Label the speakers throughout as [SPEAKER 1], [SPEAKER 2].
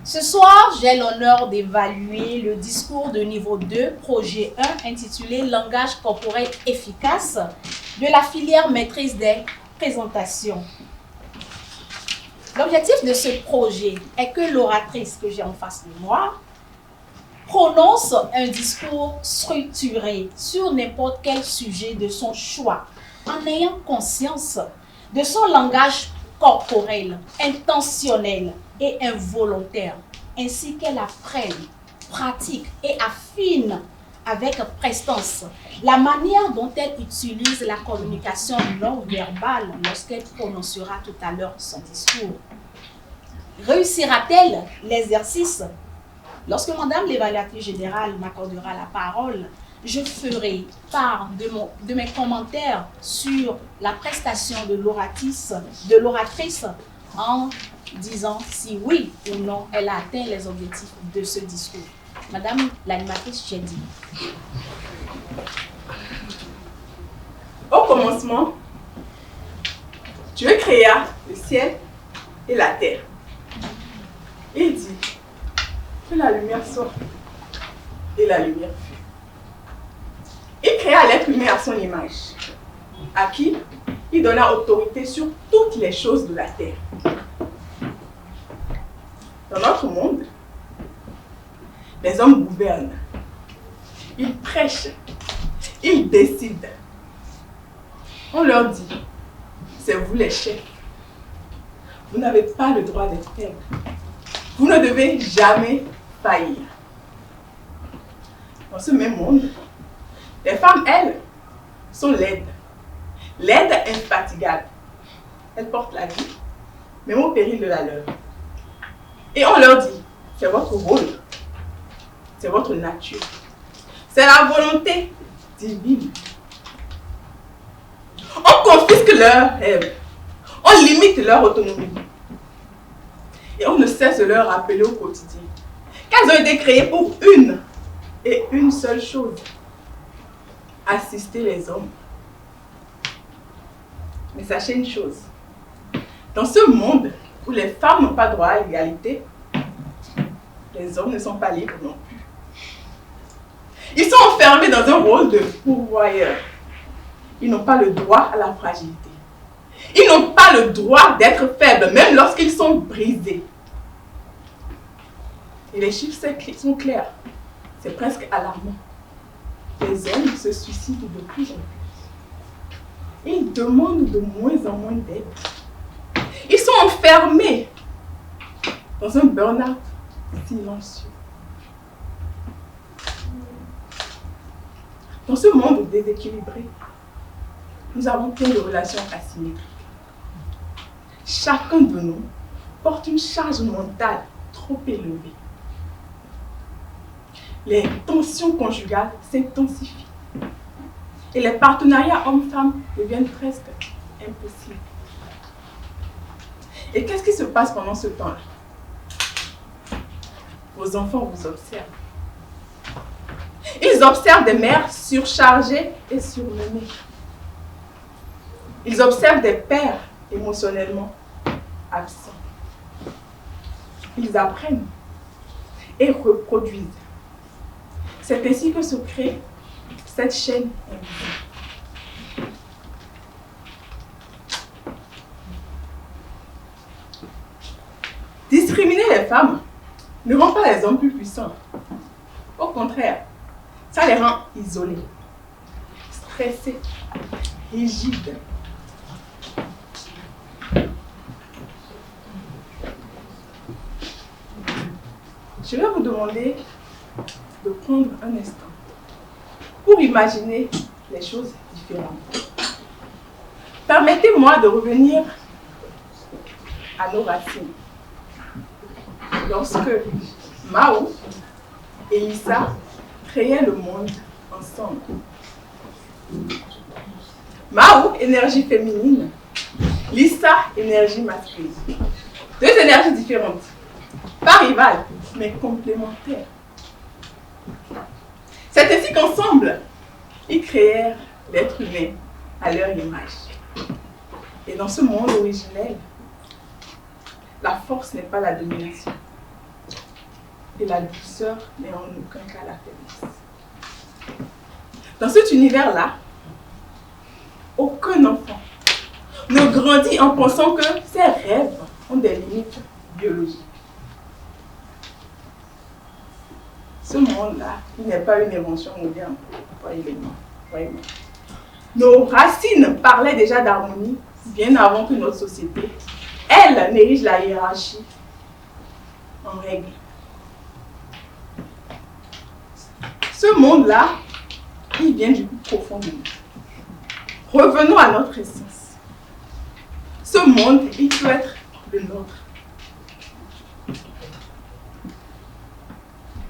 [SPEAKER 1] Ce soir, j'ai l'honneur d'évaluer le discours de niveau 2, projet 1, intitulé Langage corporel efficace de la filière maîtrise des présentations. L'objectif de ce projet est que l'oratrice que j'ai en face de moi prononce un discours structuré sur n'importe quel sujet de son choix, en ayant conscience de son langage corporel, intentionnel et involontaire, ainsi qu'elle apprenne, pratique et affine avec prestance la manière dont elle utilise la communication non verbale lorsqu'elle prononcera tout à l'heure son discours. Réussira-t-elle l'exercice? Lorsque Madame l'évaluatrice générale m'accordera la parole, je ferai part de mes commentaires sur la prestation de l'oratrice en disant si oui ou non elle a atteint les objectifs de ce discours. Madame l'animatrice, j'ai dit.
[SPEAKER 2] Au commencement, Dieu créa le ciel et la terre. Il dit que la lumière soit, et la lumière fut. Il créa l'être humain à son image, à qui il donna autorité sur toutes les choses de la terre. Dans notre monde, les hommes gouvernent, ils prêchent, ils décident. On leur dit, c'est vous les chefs. Vous n'avez pas le droit d'être faible. Vous ne devez jamais faillir. Dans ce même monde, les femmes, elles, sont laides. Laides infatigables. Elles portent la vie, même au péril de la leur. Et on leur dit, c'est votre rôle, c'est votre nature, c'est la volonté divine. On confisque leurs rêves, on limite leur autonomie. Et on ne cesse de leur rappeler au quotidien qu'elles ont été créées pour une et une seule chose, assister les hommes. Mais sachez une chose, dans ce monde où les femmes n'ont pas droit à l'égalité, les hommes ne sont pas libres non plus. Ils sont enfermés dans un rôle de pourvoyeur. Ils n'ont pas le droit à la fragilité. Ils n'ont pas le droit d'être faibles, même lorsqu'ils sont brisés. Et les chiffres sont clairs. C'est presque alarmant. Les hommes se suicident de plus en plus. Ils demandent de moins en moins d'aide. Ils sont enfermés dans un burn-out silencieux. Dans ce monde déséquilibré, nous avons plein de relations asymétriques. Chacun de nous porte une charge mentale trop élevée. Les tensions conjugales s'intensifient et les partenariats hommes-femmes deviennent presque impossibles. Et qu'est-ce qui se passe pendant ce temps-là? Vos enfants vous observent. Ils observent des mères surchargées et surmenées. Ils observent des pères émotionnellement absents. Ils apprennent et reproduisent. C'est ainsi que se crée cette chaîne invisible. Discriminer les femmes ne rend pas les hommes plus puissants. Au contraire, ça les rend isolés, stressés, rigides. Je vais vous demander de prendre un instant pour imaginer les choses différemment. Permettez-moi de revenir à nos racines. Lorsque Mao et Lisa créaient le monde ensemble. Mao, énergie féminine, Lisa, énergie masculine. Deux énergies différentes, pas rivales, mais complémentaires. C'est ainsi qu'ensemble, ils créèrent l'être humain à leur image. Et dans ce monde originel, la force n'est pas la domination. et la douceur n'est en aucun cas la faiblesse. Dans cet univers-là, aucun enfant ne grandit en pensant que ses rêves ont des limites biologiques. Ce monde-là, il n'est pas une invention moderne. Voyez-moi. Nos racines parlaient déjà d'harmonie bien avant que notre société, elle, n'érige la hiérarchie en règle. Ce monde-là, il vient du plus profond de nous. Revenons à notre essence. Ce monde, il peut être le nôtre.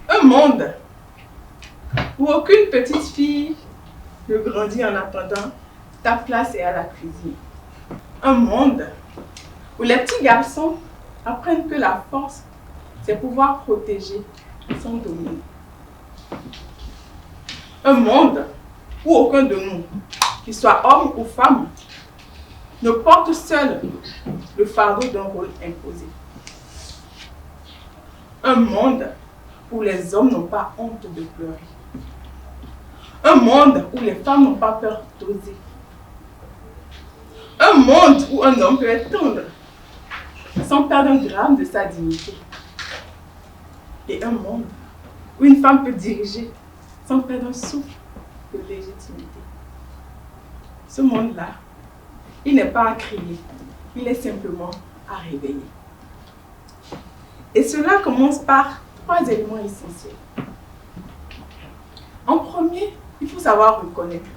[SPEAKER 2] Un monde où aucune petite fille ne grandit en attendant ta place est à la cuisine. Un monde où les petits garçons apprennent que la force, c'est pouvoir protéger sans dominer. Un monde où aucun de nous, qu'il soit homme ou femme, ne porte seul le fardeau d'un rôle imposé. Un monde où les hommes n'ont pas honte de pleurer. Un monde où les femmes n'ont pas peur d'oser. Un monde où un homme peut être tendre sans perdre un gramme de sa dignité. Et un monde où une femme peut diriger sans perdre un souffle de légitimité. Ce monde-là, il n'est pas à crier, il est simplement à réveiller. Et cela commence par 3 éléments essentiels. En premier, il faut savoir reconnaître.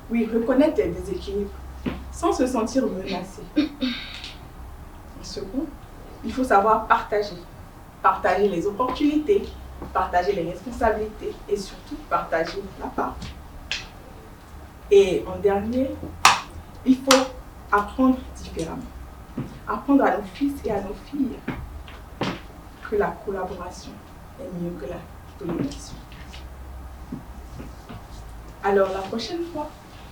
[SPEAKER 2] Oui, reconnaître les déséquilibres sans se sentir menacé. En second, il faut savoir partager. Partager les opportunités, partager les responsabilités et surtout partager la part. Et en dernier, il faut apprendre différemment. Apprendre à nos fils et à nos filles que la collaboration est mieux que la domination. Alors la prochaine fois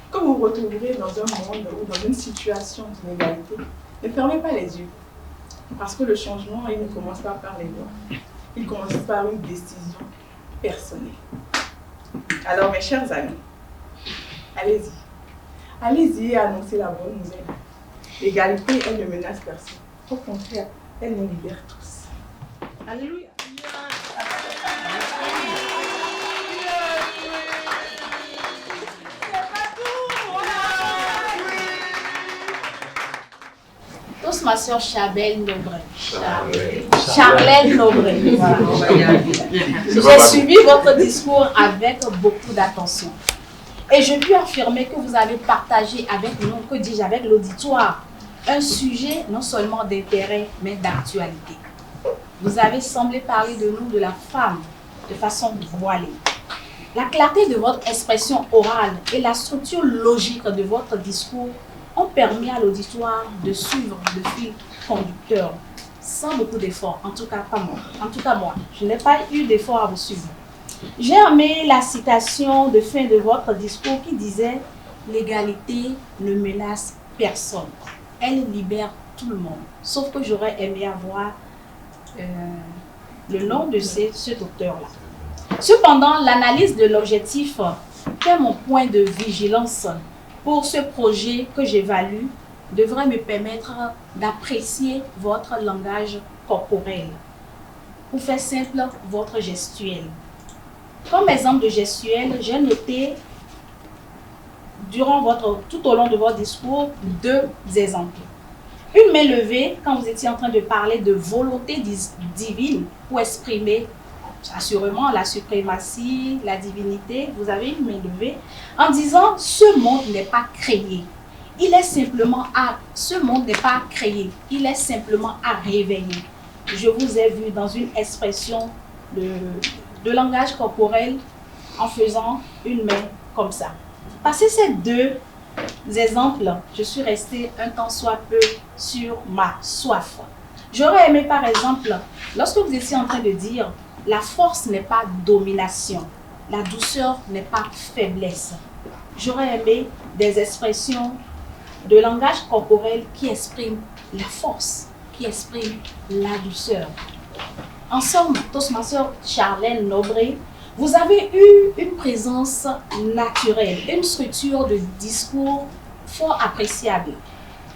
[SPEAKER 2] que vous vous retrouverez dans un monde ou dans une situation d'inégalité, ne fermez pas les yeux. Parce que le changement, il ne commence pas par les lois. Il commence par une décision personnelle. Alors mes chers amis, allez-y. Allez-y et annoncez la bonne nouvelle. L'égalité, elle ne menace personne. Au contraire, elle nous libère tous. Alléluia.
[SPEAKER 1] Tous ma soeur Chabelle Nobré. Charlène Nobré. Voilà. J'ai suivi votre discours avec beaucoup d'attention. Et je puis affirmer que vous avez partagé avec nous, que dis-je, avec l'auditoire, un sujet non seulement d'intérêt, mais d'actualité. Vous avez semblé parler de nous, de la femme, de façon voilée. La clarté de votre expression orale et la structure logique de votre discours ont permis à l'auditoire de suivre le fil conducteur sans beaucoup d'efforts, en tout cas pas moi. En tout cas moi, je n'ai pas eu d'effort à vous suivre. J'ai aimé la citation de fin de votre discours qui disait « L'égalité ne menace personne, elle libère tout le monde ». Sauf que j'aurais aimé avoir le nom de cet auteur-là. Cependant, l'analyse de l'objectif est mon point de vigilance pour ce projet que j'évalue devrait me permettre d'apprécier votre langage corporel. Pour faire simple, votre gestuelle. Comme exemple de gestuelle, j'ai noté tout au long de votre discours 2 exemples. Une main levée quand vous étiez en train de parler de volonté divine pour exprimer assurément la suprématie, la divinité. Vous avez une main levée en disant ce monde n'est pas créé. Ce monde n'est pas créé. Il est simplement à réveiller. Je vous ai vu dans une expression de langage corporel en faisant une main comme ça. Passé ces 2 exemples, je suis restée un temps soit peu sur ma soif. J'aurais aimé par exemple, lorsque vous étiez en train de dire la force n'est pas domination, la douceur n'est pas faiblesse. J'aurais aimé des expressions de langage corporel qui expriment la force, qui expriment la douceur. En somme, Toastmaster Charlène Nobré, vous avez eu une présence naturelle, une structure de discours fort appréciable.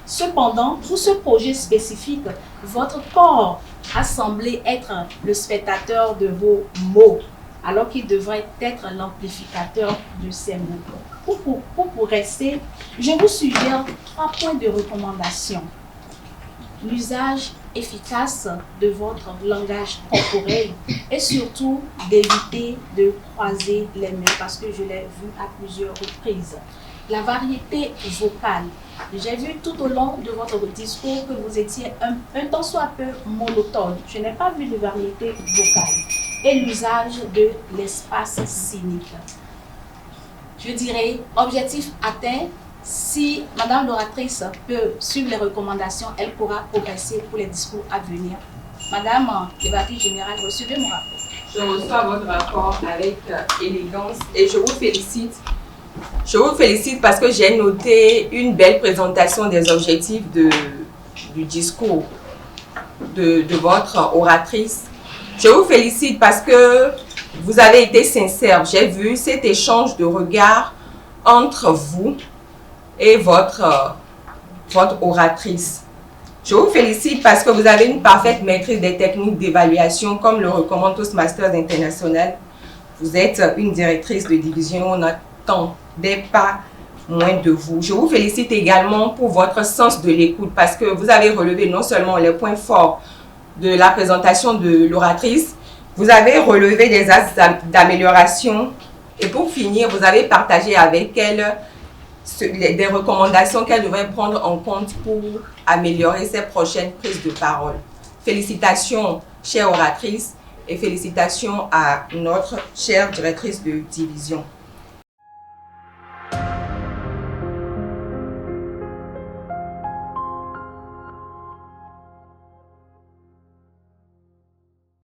[SPEAKER 1] Cependant, pour ce projet spécifique, votre corps a semblé être le spectateur de vos mots, alors qu'il devrait être l'amplificateur de ces mots. Pour progresser, je vous suggère 3 points de recommandation. L'usage efficace de votre langage corporel et surtout d'éviter de croiser les mains parce que je l'ai vu à plusieurs reprises. La variété vocale. J'ai vu tout au long de votre discours que vous étiez un tant soit peu monotone. Je n'ai pas vu de variété vocale. Et l'usage de l'espace scénique. Je dirais, objectif atteint. Si Madame l'oratrice peut suivre les recommandations, elle pourra progresser pour les discours à venir. Madame débattrice générale, recevez mon rapport.
[SPEAKER 3] Je reçois votre rapport avec élégance et je vous félicite. Je vous félicite parce que j'ai noté une belle présentation des objectifs du discours de votre oratrice. Je vous félicite parce que vous avez été sincère. J'ai vu cet échange de regards entre vous et votre oratrice. Je vous félicite parce que vous avez une parfaite maîtrise des techniques d'évaluation comme le recommande Toastmasters International. Vous êtes une directrice de division, on n'attendait pas moins de vous. Je vous félicite également pour votre sens de l'écoute parce que vous avez relevé non seulement les points forts de la présentation de l'oratrice, vous avez relevé des axes d'amélioration et pour finir, vous avez partagé avec elle des recommandations qu'elle devrait prendre en compte pour améliorer ses prochaines prises de parole. Félicitations, chère oratrice, et félicitations à notre chère directrice de division.